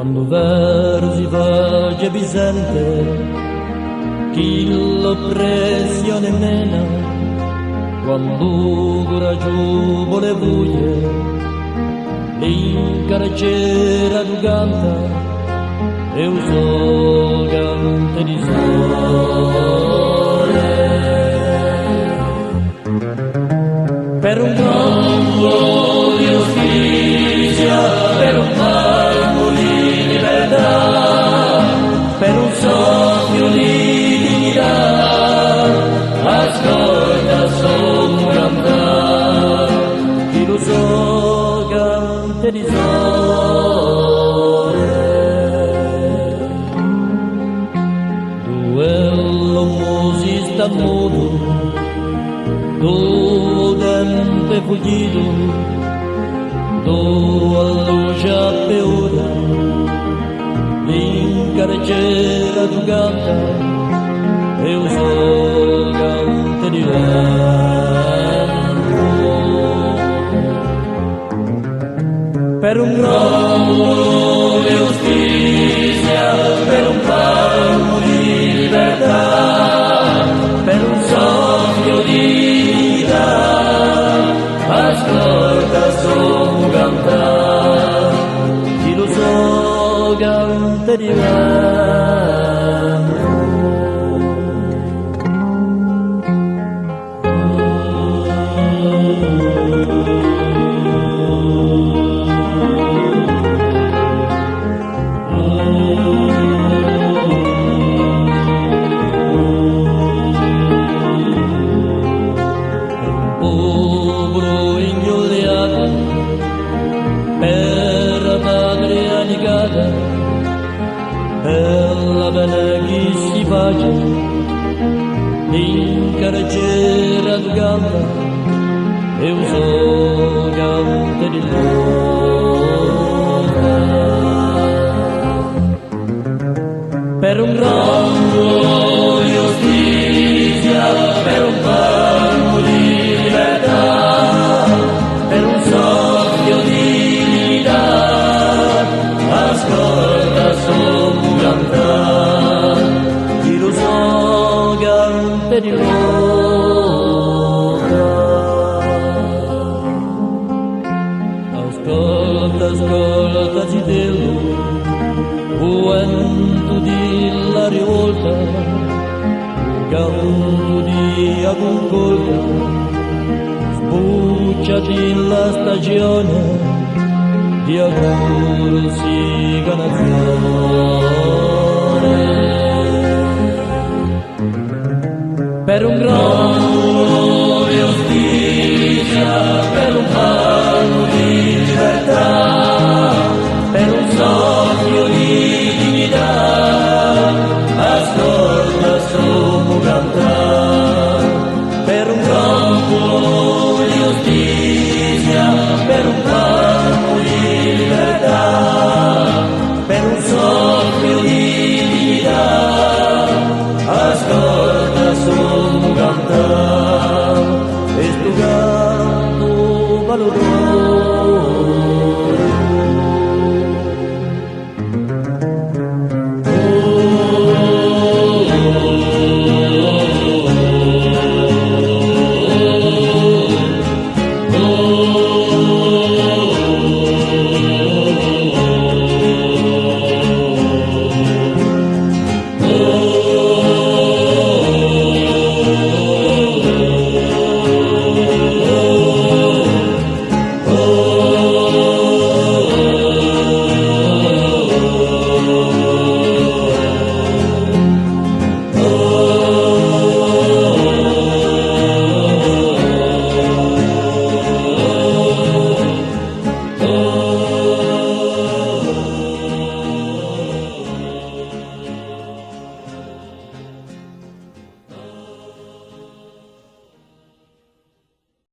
quando versi vaggia bisente, chi l'oppressione mena, quando coraggio vuole voglie, in carcera tu canta, e uso cante di sole. Per un campo di giustizia, per un palmo di libertà, per un soffio di dignità, ascolta son cantare, chi lo so cante di sole. Duello musista muto, do tempo fuggito, do alluce per ora, in carcera tu canta, e uso cante di vento. Per un grande di giustizia, per un palmo di libertà, per un soffio di vita, ascolta son cantare, chi lo so canta di vento. Povero ingioliato, per la patria negata, per la pena che si face, in carcera tu canta, e uso cante di lotta. Per un rango di giustizia, per un palmo di libertà, per un soffio di vita, ascolta son cantare, chi lo so cante di lotta. Ascolta, ascolta zitello, vento della rivolta, canto di agoncolta, sbucciati la stagione di agursica nazione. Per un grande